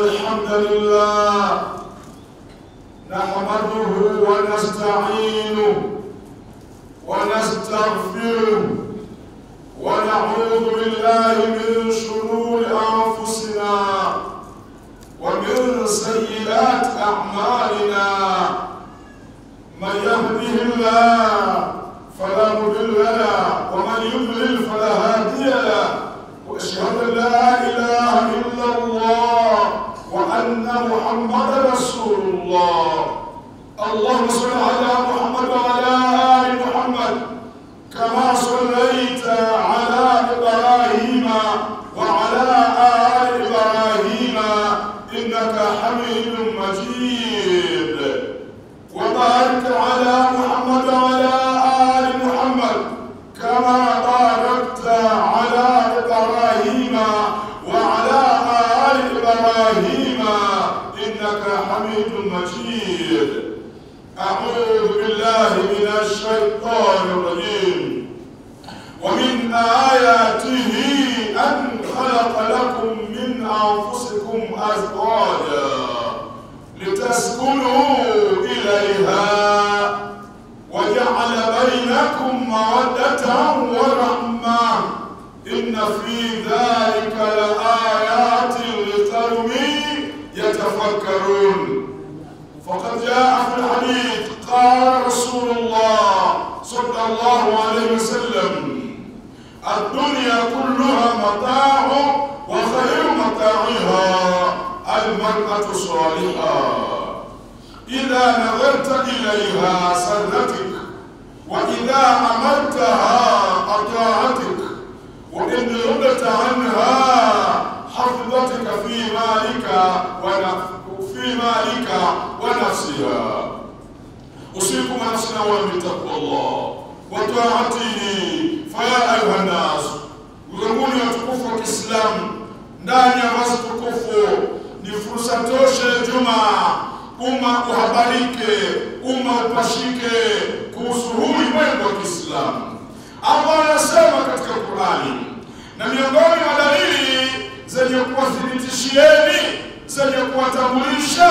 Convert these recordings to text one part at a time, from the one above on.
الحمد لله نحمده ونستعينه ونستغفره ونعوذ بالله من شرور أنفسنا ومن سيئات أعمالنا. من يهده الله فلا مضل له ومن يضلل فلا هادي له، وأشهد أن لا إله إلا الله وأن محمدا رسول الله. اللهم صل على محمد وعلى آل محمد كما صليت على إبراهيم وعلى آل إبراهيم إنك حميد مجيد، وبارك على محمد وعلى آل محمد كما باركت على إبراهيم وعلى آل إبراهيم إنك حميد مجيد. أعوذ بالله من الشيطان الرجيم. ومن آياته أن خلق لكم من أنفسكم أزواجا لتسكنوا إليها وجعل بينكم مودة ورحمة إن في ذلك لآيات لقوم يتفكرون. فقد جاء في الحديث قال رسول الله صلى الله عليه وسلم: الدنيا كلها متاع وخير متاعها المرأة الصالحة، إذا نظرت إليها سرتك، وإذا أمرتها أطاعتك، وإن ردت عنها حفظتك في مالك ونفسها. أوصيكم ونفسنا بتقوى الله وطاعته. فيا أيها الناس، ulimwenguni watukufu wa Kiislamu, ndani ya mwezi tukufu ni fursa tosha juma umma uhabarike, umma upashike kuhusu huu ulimwengu wa Kiislamu. Allah anasema katika Qur'ani, na miongoni mwa dalili zenye kuwathibitishieni, zenye kuwatambulisha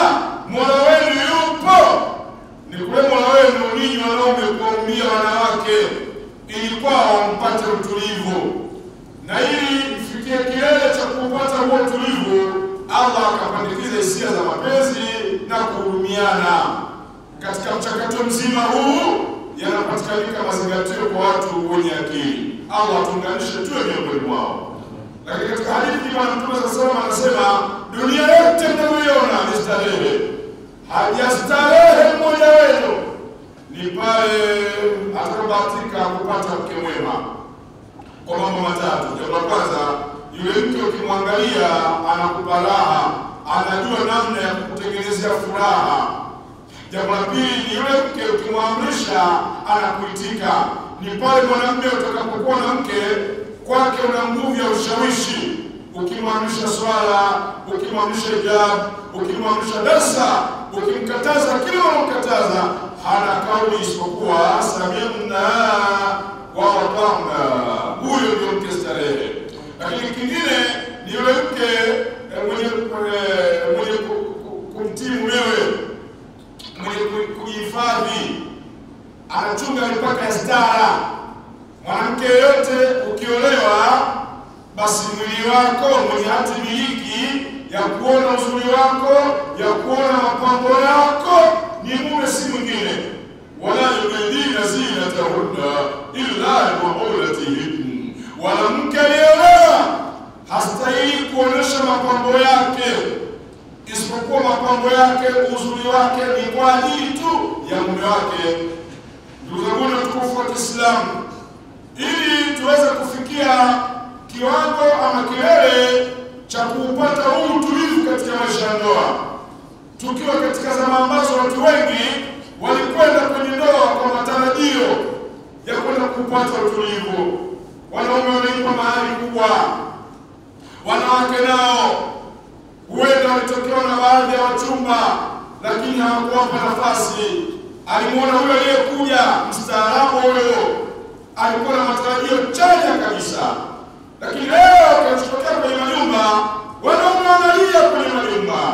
Mola wenu yupo, ni kule Mola wenu ninyi wanaume kuwaumia wanawake ili kwao mpate utulivu, na ili mfikie kilele cha kupata huo utulivu, Allah akapandikiza hisia za mapenzi na kuhurumiana. Katika mchakato mzima huu yanapatikanika mazingatio kwa watu wenye akili. Allah tuunganishe tuwe miongoni mwao. Lakini katika hadithi Bwana Mtume sallallahu anasema, dunia yote mnayoiona ni starehe, hajastarehe mmoja wenu ni pale atakapobahatika kupata mke mwema kwa mambo matatu. Jambo la kwanza, yule mke ukimwangalia anakupa raha, anajua namna ya kukutengenezea furaha. Jambo la pili, ni yule mke ukimwamrisha anakuitika. Ni pale mwanamume utakapokuwa na mke kwake una nguvu ya ushawishi. Ukimwamrisha swala, ukimwamrisha hijab, ukimwamrisha darsa, ukimkataza kile unamkataza, hana kauli isipokuwa samina wa ata'na. Huyo ndio mke starehe. Lakini kingine ni yule mke mwenye kumtii mumewe, mwenye kujihifadhi, anachunga mipaka ya stara. Mwanamke yote ukiolewa, basi mwili wako mwenye hati miliki ya kuona uzuri wako, ya kuona mapambo yako ni mume, si mwingine. Wala yubdina zinatahunna illa libu'ulatihin, wala mke aliyeolewa hastahili kuonesha mapambo yake isipokuwa mapambo yake, uzuri wake ni kwa ajili tu ya mume wake. Ndugu zangu watukufu wa Kiislamu, ili tuweze kufikia kiwango ama kilele cha kupata huu utulivu katika maisha ya ndoa, tukiwa katika zama ambazo watu wengi walikwenda kwenye ndoa kwa matarajio ya kwenda kupata utulivu. Wanaume wameipa mahali kubwa, wanawake nao huenda walitokewa na baadhi ya wachumba, lakini hawakuwapa nafasi. Alimuona huyo aliyekuja mstaarabu, huyo alikuwa na matarajio chanya kabisa, lakini leo kinachotokea kwenye majumba, wanaume wanalia kwenye majumba,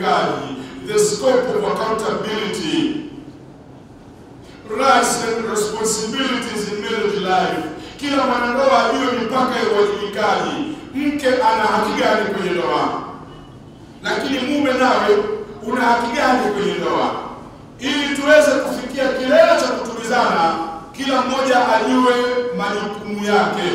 uwajibikaji, the scope of accountability, rights and responsibilities in marriage life. Kila mwanandoa ajue mipaka ya uwajibikaji. Mke ana haki gani kwenye ndoa, lakini mume nawe una haki gani kwenye ndoa, ili tuweze kufikia kilele cha kutulizana, kila mmoja ajue majukumu yake.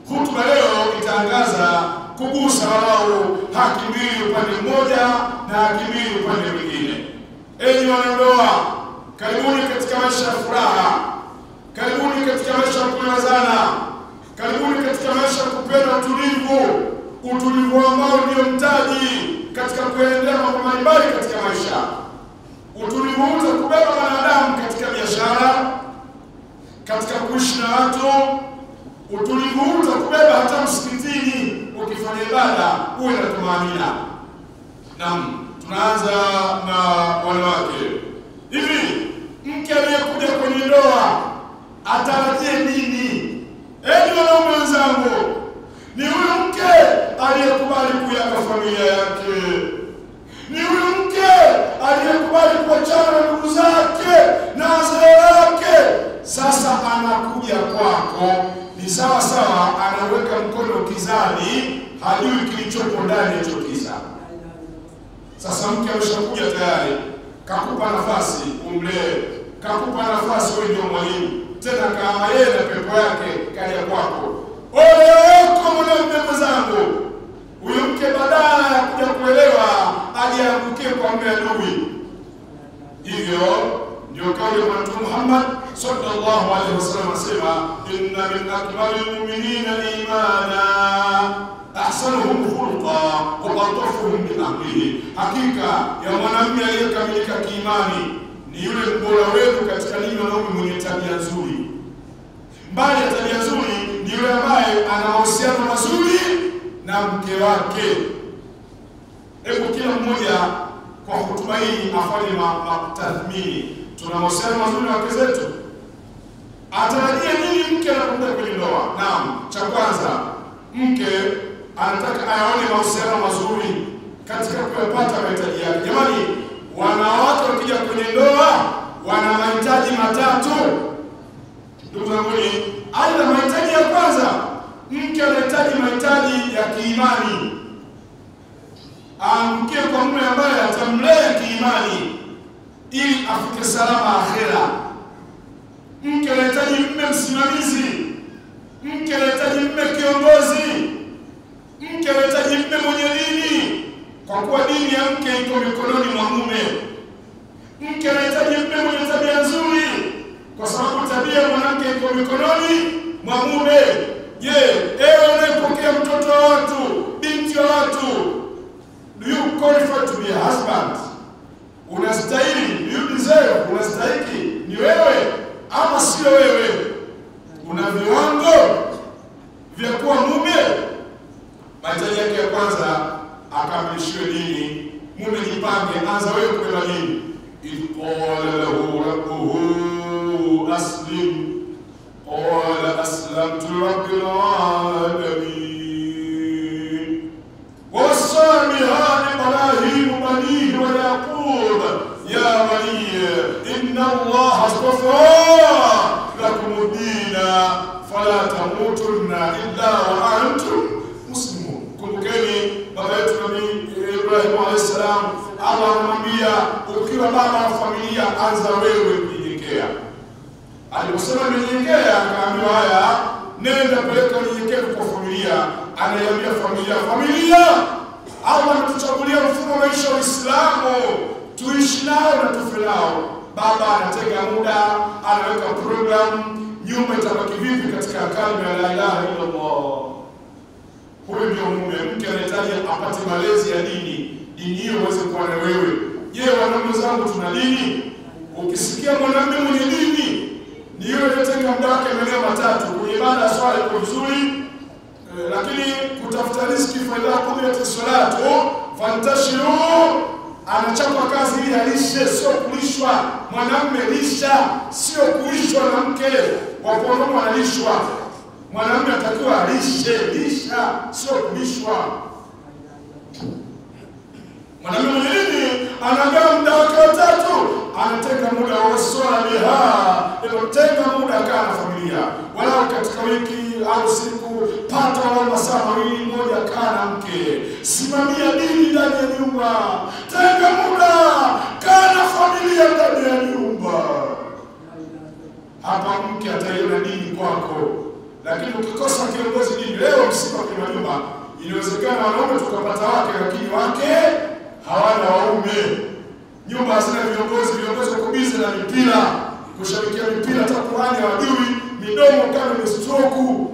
Hutuba leo itaangaza kugusa walau haki mbili upande mmoja na haki mbili upande mwingine. Enyi wanandoa, karibuni katika maisha ya furaha, karibuni katika maisha ya kuwazana, karibuni katika maisha ya kupenda utulivu ambao ndio mtaji katika kuendelea mambo mbalimbali katika maisha. Utulivu utakubeba wanadamu katika biashara, katika kuishi na watu. Utulivu utakubeba hata msikitini, ukifanya ibada uwe na tumaini. Naam, tunaanza na wanawake. Hivi mke aliyekuja kwenye ndoa atarajie nini? Enyi wanaume wenzangu, ni huyu mke aliyekubali kuiaga familia yake, ni huyu mke aliyekubali kuachana na ndugu zake na wazee wake. Sasa anakuja kwako, ni sawa sawa anaweka mkono kizani, hajui kilichopo ndani ya kiza. Sasa mke ameshakuja tayari, kakupa nafasi umlee, kakupa nafasi wewe ndio mwalimu, tena kama yeye na pepo yake kaja kwako. Ole wako mwanamume mwenzangu, huyu mke badala ya kuja kuelewa ajiangukie kwa mume adui. Hivyo ndio kauli ya Mtume Muhammad sallallahu alaihi wasallam asema, inna min akmalil mu'minina imana ahsanuhum khuluqa wa aqtafuhum bi ahlihi. Hakika ya mwanamume aliyekamilika kiimani ni yule mbora wenu katika ninyi wanaume mwenye tabia nzuri. Mbali ya tabia nzuri ni yule ambaye ana mahusiano mazuri na mke wake. Hebu kila mmoja kwa hotuba hii afanye tathmini. Tuna mahusiano mazuri na wake zetu? Atarajia nini mke anapokuja kwenye ndoa? Naam, cha kwanza, mke anataka aone mahusiano mazuri katika kuyapata mahitaji yake. Jamani, wanawake wakija kwenye ndoa wana mahitaji matatu. Ndugu zangu, aidha mahitaji ya kwanza, mke anahitaji mahitaji ya kiimani. Amke kwa mume ambaye atamlea kiimani ili afike salama akhera. Mke anahitaji mume msimamizi, mke anahitaji mume kiongozi, mke anahitaji mume mwenye dini, kwa kuwa dini ya mke iko mikononi mwa mume. Mke anahitaji mume mwenye tabia nzuri, kwa sababu tabia mwanamke iko mikononi mwa mume. Je, ewe unayepokea mtoto wa watu, binti wa watu, do you qualify to be a husband? Unastahili, do you deserve? Unastahili ni wewe ama sio wewe? Una viwango vya kuwa mume? Mahitaji yake ya kwanza akamilishiwe dini. Mume jipange, anza wewe kubeba dini. Qala lahu rabbuhu aslim qala aslamtu rabbil alamin. ووصى بها إبراهيم بنيه ويعقوب يا بني إن الله اصطفى لكم الدين فلا تموتن إلا وأنتم مسلمون. Kumbukeni baba yetu Nabii Ibrahim alayhis salam, Allah anamwambia ukiwa baba wa familia, anza wewe kunyenyekea. Aliposema nyenyekea, akaambiwa haya, nenda peleka unyenyekevu kwa familia. Anaiambia familia, Allah ametuchagulia mfumo wa maisha wa Uislamu, tuishi nao na tufe nao. Baba anatega muda, anaweka program, nyumba itabaki vipi katika kalima ya la ilaha illa Allah. Huyo ndio mume. Mke anahitaji apate malezi ya dini, dini hiyo uweze kuwa na wewe. Je, wanaume zangu tuna dini? Ukisikia mwanamume mwenye dini ni yule anayetenga muda wake maeneo matatu. Kwenye ibada ya swala iko vizuri, lakini kutafuta riziki faida kumilati salatu fantashiru, anachapa kazi ili alishe, sio kulishwa. Mwanamume lisha, sio kulishwa na mke. Waponomo analishwa, mwanamume atakiwa lisha, sio kulishwa. Mwanamume mwenye nini anagawa muda wake wa tatu, anatenga muda wa swala biha, tenga muda kaa na familia, walau katika wiki au siku, pata walau masaa mawili, moja kaa na mke, simamia dini ndani ya nyumba, tenga muda kaa na familia ndani ya nyumba. Hapa mke ataiona dini kwako. Lakini ukikosa kiongozi dini, leo msiba kwa nyumba, inawezekana wanaume tukapata wake, lakini wake hawana waume. Nyumba hazina viongozi, viongozi wako busy na mipira, kushabikia mipira, hata Qur'ani hawajui, midomo kama ni stroke.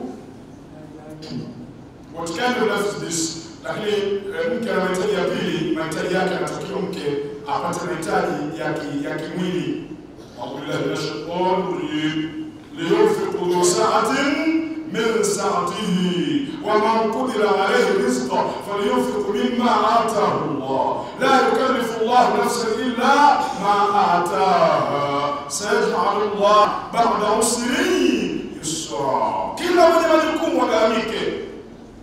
What kind of life is this? Lakini mke ana mahitaji ya pili, mahitaji yake anatakiwa mke apate mahitaji ya kimwili. Wallahi nashukuru لينفق ذو سعة من سعته ومن قدر عليه رزقه فلينفق مما آتاه الله لا يكلف الله نفسا إلا ما آتاها سيجعل الله بعد عسر يسرا. Kila mwenye majukumu agharamike.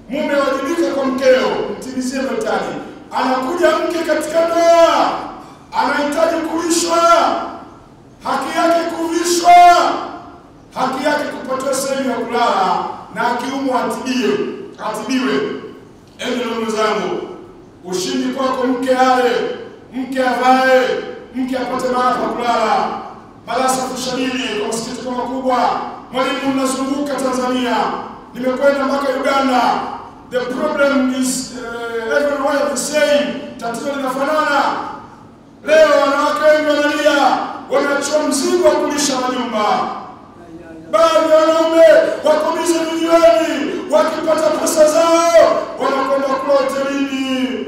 Mume wajibika kwa mkeo, mtimizie mahitaji. Anakuja mke katika ndoa, anahitaji kulishwa, haki yake kuvishwa, haki yake kupata sehemu ya kulala, na akiumwa atibiwe. Ndugu zangu, ushindi kwako mke ale, mke avae, mke apate mahali pa kulala. Balasa tushadili kwa msikiti makubwa. Mwalimu mnazunguka Tanzania, nimekwenda mpaka Uganda. The problem is everywhere the same. Tatizo linafanana. Leo wanawake wengi wanalia, wanachukua mzigo wa kulisha majumba. Baadhi ya wanaume wako bize milioni, wakipata pesa zao wanakwenda kula hotelini.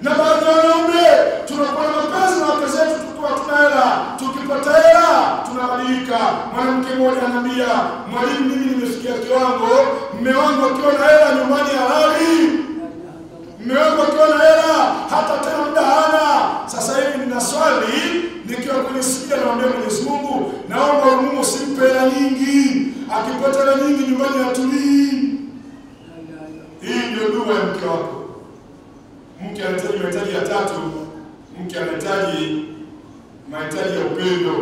Na baadhi ya wanaume tunakuwa na mapenzi na wake zetu tukiwa tuna hela, tukipata hela tunabadilika. Mwanamke mmoja anambia, mwalimu, mimi nimefikia kiwango, mume wangu akiwa na hela nyumbani halali, mume wangu akiwa na hela hata tena muda hana. Sasa hivi nina swali, nikiwa kwenye sijida naomba Mwenyezi Mungu, naomba Mungu usimpe hela nyingi, akipata hela nyingi nyumbani atulii. Hii ndio dua ya mke wako. Mke anahitaji mahitaji ya tatu. Mke anahitaji mahitaji ya upendo.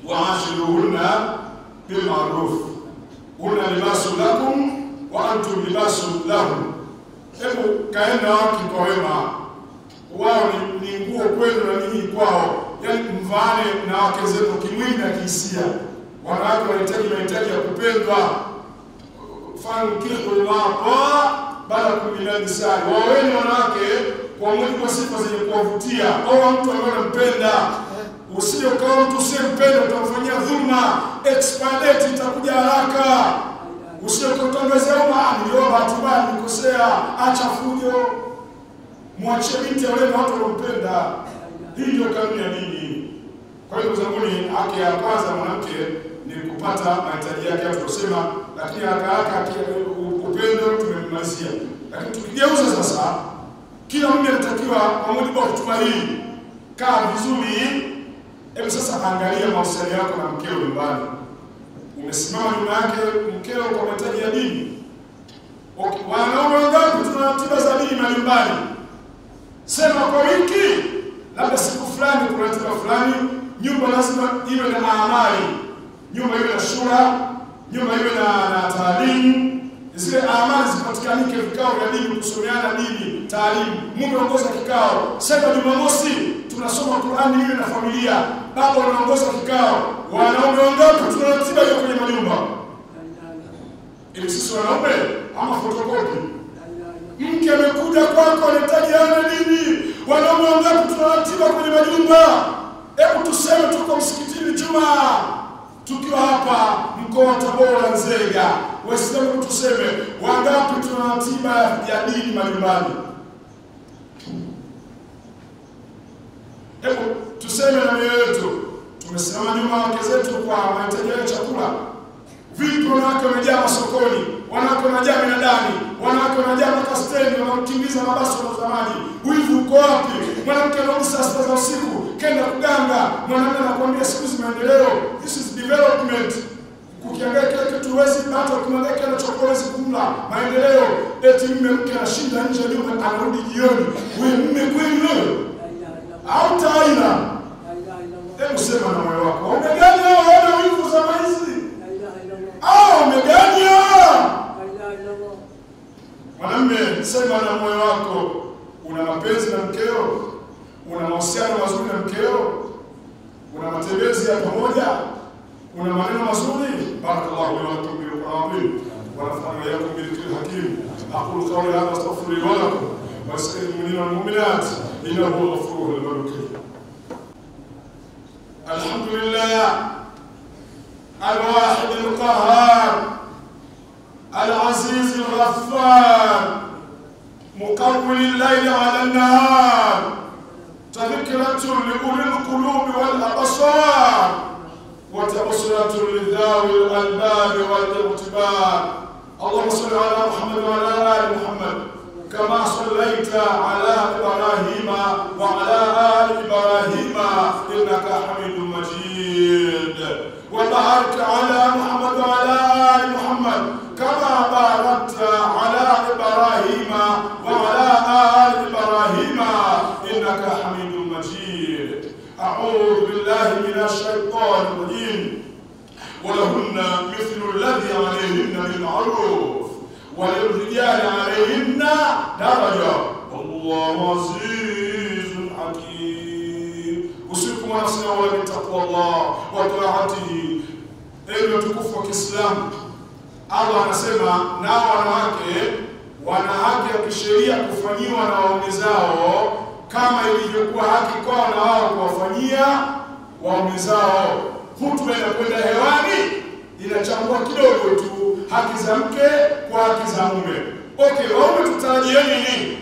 Wa'ashiruhunna bil ma'ruf. Hunna libasun lakum wa antum libasun lahum. Hebu kaenda wake kwa wema. Wao ni nguo kwenu na ninyi kwao. Yaani mvane na wake zenu kimwili na kihisia. Wanawake wanahitaji mahitaji ya kupendwa. Fankihullah bala kumilani sana. Waweni wanawake kwa mujibu wa sifa zenye kuwavutia. Au mtu ambaye anampenda. Usije kama mtu usiyempenda utamfanyia dhulma, expedite itakuja haraka. Usije kutangazia ndio bahati mbaya nikosea, acha fujo. Mwachie binti wale na watu wanampenda. Hii ndio kanuni ya dini. Kwa hiyo zanguni haki ya kwanza mwanamke ni kupata mahitaji yake tunasema, lakini haraka upendo tumemalizia. Lakini tukigeuza sasa, kila mmoja anatakiwa kwa mujibu wa hotuba hii kaa vizuri. Hebu sasa angalia mahusiano yako na mkeo nyumbani. Umesimama nyuma yake mkeo kwa mahitaji ya dini? Okay, wanaume wangapi tuna ratiba za dini nyumbani? Sema kwa wiki, labda siku fulani kuna ratiba fulani, nyumba lazima iwe na amali. Nyumba iwe na shura, nyumba iwe na taalimu. Zile amali zipatikanike, vikao vya dini, kusomeana dini, taalimu. Mume anaongoza kikao. Sema Jumamosi tunasoma Qur'ani iwe na familia. Baba anaongoza kikao. Wanaume wangapi tuna ratiba hiyo kwenye majumba? Ili sisi wanaume ama fotokopi? Mke amekuja kwako anahitaji ana dini. Wanaume wangapi tuna ratiba kwenye majumba? Hebu tuseme tuko msikitini Jumaa. Tukiwa hapa mkoa wa Tabora Nzega, Waislamu tuseme wangapi tuna ratiba ya dini majumbani? Hebu tuseme na mioyo yetu tumesimama nyuma wake zetu kwa mahitaji ya chakula. Vipi wanawake wamejaa masokoni, wanawake wanajaa minadani, wanawake wanajaa mpaka stendi, wanakimbiza mabasi na maji. Wivu uko wapi? Mwanamke anarudi saa 6 za usiku kenda kuganga, mwanamke anakuambia siku hizi maendeleo, this is development. Kukiangalia kile kitu huwezi hata kumwangalia kile chakula huwezi kumla. Maendeleo eti mume mke anashinda nje ya nyumba anarudi jioni. Wewe mume kweli wewe? mahusiano mazuri na mkeo, una matembezi ya pamoja, una maneno mazuri. Barakallahu li wa lakum bil Qur'an wa nafa'ani wa iyyakum bil dhikril hakim. Aqulu qawli hadha astaghfirullaha wa lakum wa astaghfiru lil mu'minat innahu huwal ghafurur rahim. Alhamdulillah الواحد القهار العزيز الغفار مقوم الليل على النهار تذكرة لأولي القلوب والأبصار وتبصرة لذوي الألباب والاعتبار. اللهم صل على محمد وعلى آل محمد كما صليت على إبراهيم وعلى آل إبراهيم إنك حميد مجيد. وبارك على محمد وعلى آل محمد كما باركت على إبراهيم وعلى آل إبراهيم إنك حميد مجيد. أعوذ بالله من الشيطان الرجيم. ولهن مثل الذي عليهن بالمعروف وللرجال عليهن درجة والله عزيز حكيم. أوصيكم ونفسي أولا بتقوى الله وطاعته. Ewe mtukufu wa Kiislamu, Allah anasema nao wanawake wana haki ya kisheria kufanyiwa na waume zao kama ilivyokuwa haki kwao na wao kuwafanyia waume zao. Hutuba inakwenda hewani inachambua kidogo tu haki za mke kwa haki za mume. Okay, waume tutarajieni nini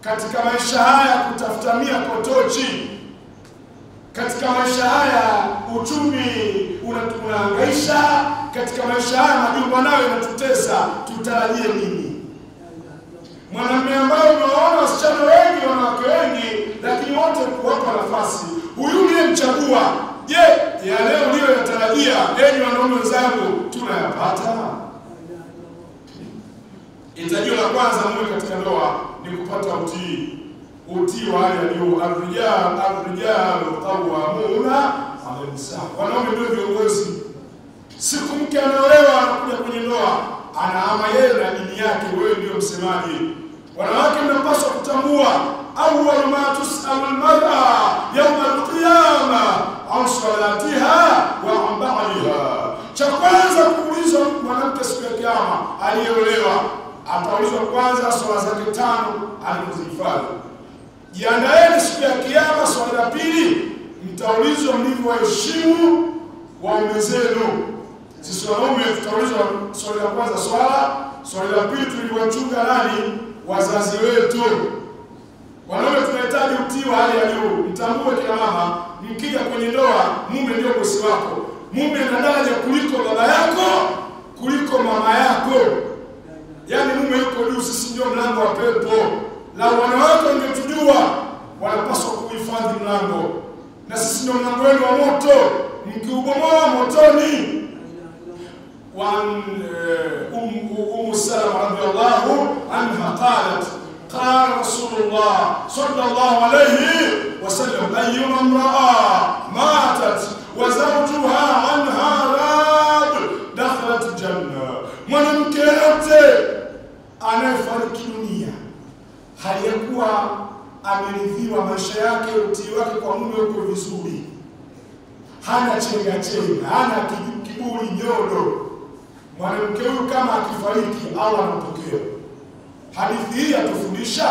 katika maisha haya kutafuta mia kotochi? Katika maisha haya uchumi unahangaisha, katika maisha haya majumba nayo yanatutesa, tutarajie nini? Mwanamume ambaye unaona wasichana wengi, wanawake wengi, lakini wote kuwapa nafasi, huyu uliyemchagua, je, ya leo ndio yatarajia enyi wanaume wenzangu tunayapata? Hitajio la kwanza mume katika ndoa ni kupata utii. Utii wa hali ya juu. Ar-rijalu qawwamuna 'ala an-nisaa. Wanaume ndio viongozi. Siku mke anaolewa anakuja kwenye ndoa, anaama yeye na dini yake, wewe ndio msemaji. Wanawake mnapaswa kutambua awwal ma tus'alu al-mar'a yawm al-qiyama 'an salatiha wa 'an ba'liha. Cha kwanza kuulizwa mwanamke siku ya kiyama aliyeolewa, ataulizwa kwanza swala zake 5 alizozihifadhi. Jiandaeni siku ya kiyama, swala la pili mtaulizwa mlivyoheshimu waume zenu. Sisi wanaume tutaulizwa swala la kwanza swala la pili tuliwachunga nani? Wazazi wetu. Wanaume tunahitaji utii wa hali ya juu. Mtambue kila mama, mkija kwenye ndoa, mume ndio bosi wako. Mume ana daraja kuliko baba yako, kuliko mama yako. Yaani mume yuko juu, sisi ndio mlango wa pepo. Na wanawake wangetujua wanapaswa kuhifadhi mlango, na sisi ndio mlango wenu wa moto, mkiubomoa motoni. Salama radhiyallahu anha qalat qala Rasulullah sallallahu alayhi wasallam ayyuma imra'a matat wa zawjuha anha rad dakhalat janna. Mwanamke yote anayefariki dunia hali ya kuwa ameridhiwa maisha yake, utii wake kwa mume uko vizuri, hana chenga, hana kiburi, nyodo, mwanamke huyu kama akifariki Allah anapokea. Hadithi hii yatufundisha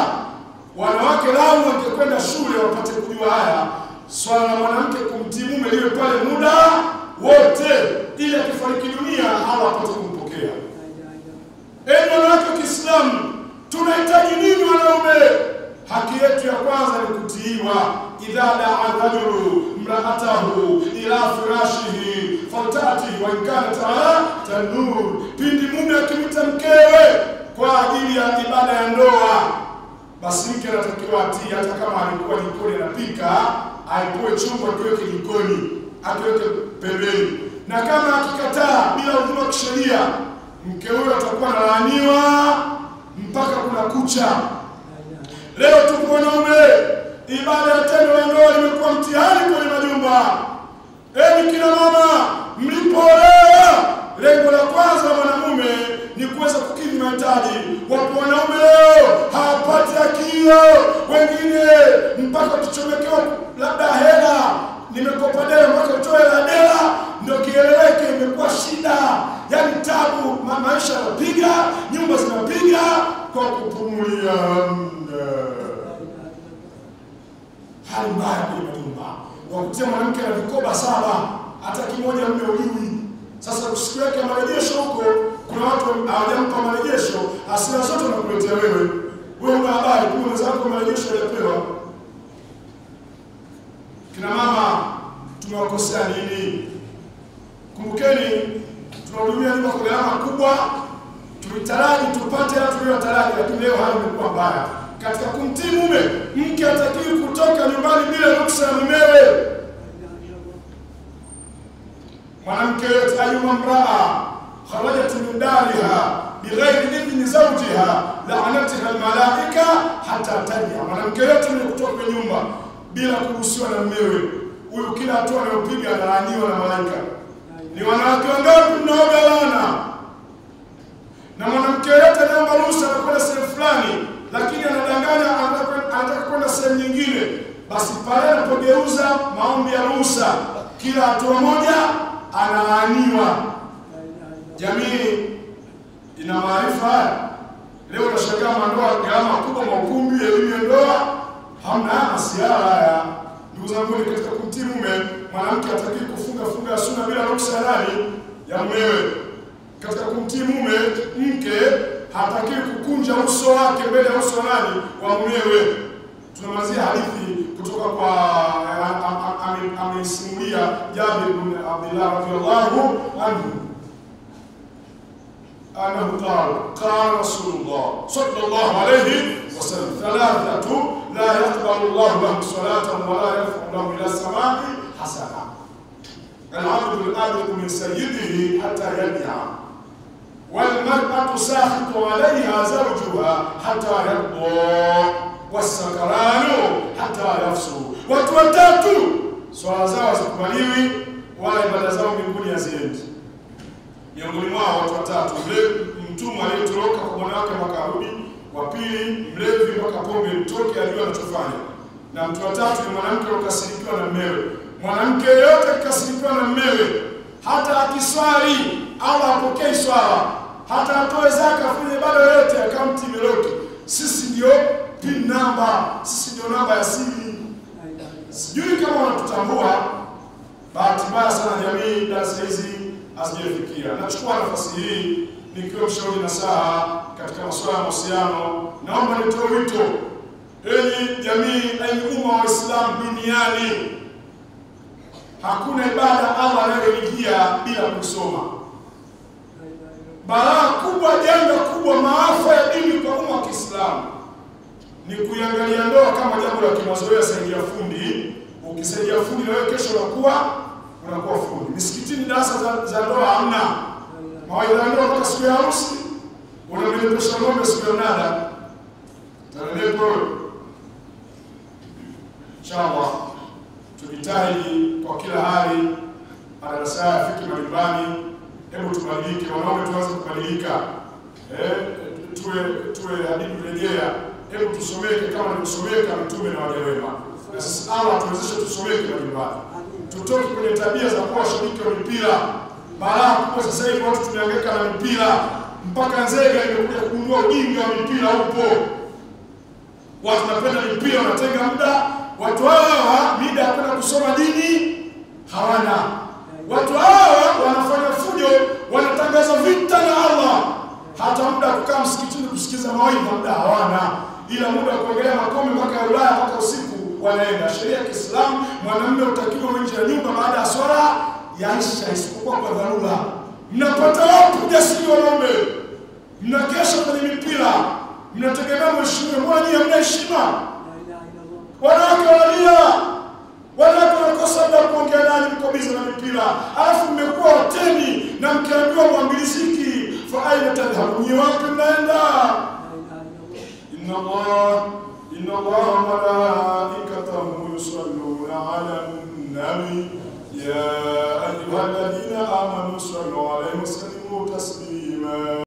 wanawake lao wangekwenda shule wapate kujua haya. Swala la mwanamke kumtii mume liwe pale muda wote, ili akifariki dunia Allah apate kumpokea. Wanawake wa Kiislamu, tunahitaji nini wanaume? Haki yetu ya kwanza ni kutiiwa. Idha da'a rajulu imra'atahu ila firashihi fatati wa in kanat tanur. Pindi mume akimwita mkewe kwa ajili ya ibada ya ndoa, basi mke anatakiwa atii. Hata kama alikuwa jikoni anapika, aipoe chumba kiweke jikoni, akiweke pembeni. Na kama akikataa bila huduma kisheria, mke huyo atakuwa analaaniwa mpaka kuna kucha. Leo tuko wanaume, ibada ya tendo la ndoa imekuwa mtihani kwenye majumba. Kina mama, mlipoolewa, lengo la kwanza mwanamume ni kuweza kukidhi mahitaji. Wapo wanaume leo hawapati haki ndio wengine mpaka tuchomekewa labda hela, nimekopa dela mpaka utoe la dela ndio kieleweke, imekuwa shida. Yaani tabu, maisha yanapiga, nyumba zinapiga kwa kupumulia. Hali mbaya kwenye nyumba. Wakutia mwanamke na vikoba 7, hata kimoja mme uliwi. Sasa usikiweke marejesho huko, kuna watu hawajampa marejesho, hasira zote wanakuletea wewe. Wewe una habari, kuna wenzako marejesho hajapewa. Kina mama tumewakosea nini? Kumbukeni tunahudumia nyumba kwa gharama kubwa, tulitaraji tupate hata tuliyotaraji, lakini leo hali imekuwa mbaya. Katika kumtii mume, mke hatakiwi kutoka nyumbani bila ruksa ya mumewe. Mwanamke yote ayuma mraa kharajat min dariha bighairi idhni zawjiha la'anatha almalaika hatta tarja. Mwanamke yote mwenye kutoka kwenye nyumba bila kuruhusiwa na mumewe, huyu kila hatua anayopiga analaaniwa na malaika. Ni wanawake wangapi mnaogawana? Na mwanamke yote anaomba ruhusa anakwenda sehemu fulani, lakini anadanganya anataka kwenda sehemu nyingine, basi pale anapogeuza maombi ya ruhusa, kila hatua moja analaaniwa. Jamii ina maarifa. Leo tunashangaa mandoa gharama kubwa, makumbi, elimu ya ndoa, hamna masiara haya. Ndugu zangu, katika kumtii mume, mwanamke hataki kufunga sunna bila ruhusa ya nani? Ya mumewe. Katika kumtii mume, mke hataki kukunja uso wake mbele ya uso wa nani? Wa mumewe. Tunamalizia hadithi kutoka kwa amesimulia Jabir ibn Abdullah radhiyallahu anhu أنه قال رسول الله صلى الله عليه وسلم 3 لا يقبل الله لهم صلاة ولا يرفع لهم إلى السماء حسنة. العبد الآبق من سيده حتى يرجع، والمرأة ساخط عليها زوجها حتى يرضى، والسكران حتى يفسو. watu watatu swala zao zikubaliwi wala ibada zao mbinguni haziendi. Miongoni mwao watu watatu: mtumwa aliyetoroka kwa bwana wake makarudi, wa pili mlevi mpaka pombe mtoke ajue anachofanya, na mtu wa tatu ni mwanamke aliyekasirikiwa na mumewe. Mwanamke yote akikasirikiwa na mumewe, hata akiswali au apokee swala, hata atoe zaka, afanye ibada yote, akaunti imeloki, sisi ndio pin number, sisi ndio namba ya siri. Sijui kama wanatutambua. Bahati mbaya sana jamii darasa hizi hazijafikia. Nachukua nafasi hii nikiwa mshauri nasaha katika masuala ya mahusiano, naomba nitoe wito: enyi jamii, enyi umma wa Uislamu duniani, hakuna ibada Allah anayoingia bila kusoma. Balaa kubwa, janga kubwa, maafa ya dini kwa umma wa Kiislamu ni kuiangalia ndoa kama jambo la kimazoea. Saidia fundi, ukisaidia fundi na wewe kesho unakuwa fundi. Misikitini darasa za ndoa hamna. Mawaidha ya ndoa mpaka siku ya harusi, unamlipesha ng'ombe siku ya nada. Tarehepo inshallah tujitahidi kwa kila hali, madarasa yafike majumbani. Hebu tubadilike, wanaume tuanze kubadilika. Tuwe hadidu rejea. Hebu tusomeke kama tulisomeka mitume na wale wema. Na sisi Allah tuwezeshe tusomeke majumbani. Tutoke kwenye tabia za kuwa shabiki wa mipira. Balaa kubwa sasa hivi, watu tumehangaika na mipira mpaka Nzega imekuja kugundua ujinga wa mipira upo. Watu wanapenda mipira, wanatenga muda. Watu hawa mida ya kwenda kusoma dini hawana. Watu hawa wanafanya fujo, wanatangaza vita na Allah. Hata muda kukaa msikitini kusikiza mawaidha muda hawana, ila muda kuongelea makome mpaka Ulaya mpaka usiku wanaenda. Sheria ya Kiislamu, mwanamume utakiwa nje ya nyumba baada ya swala ya Isha, isipokuwa kwa dharura. Mnapata wapi ujasiri wanaume? Mnakesha kwenye mipira, mnategemea mheshimiwa, mbona nyinyi hamna heshima? Wanawake wanalia, wanawake wanakosa muda kuongea nani, mko bize na mipira. Alafu mmekuwa hoteli na mkiambiwa mwambiliziki, fa aina tadhhabu, wapi mnaenda?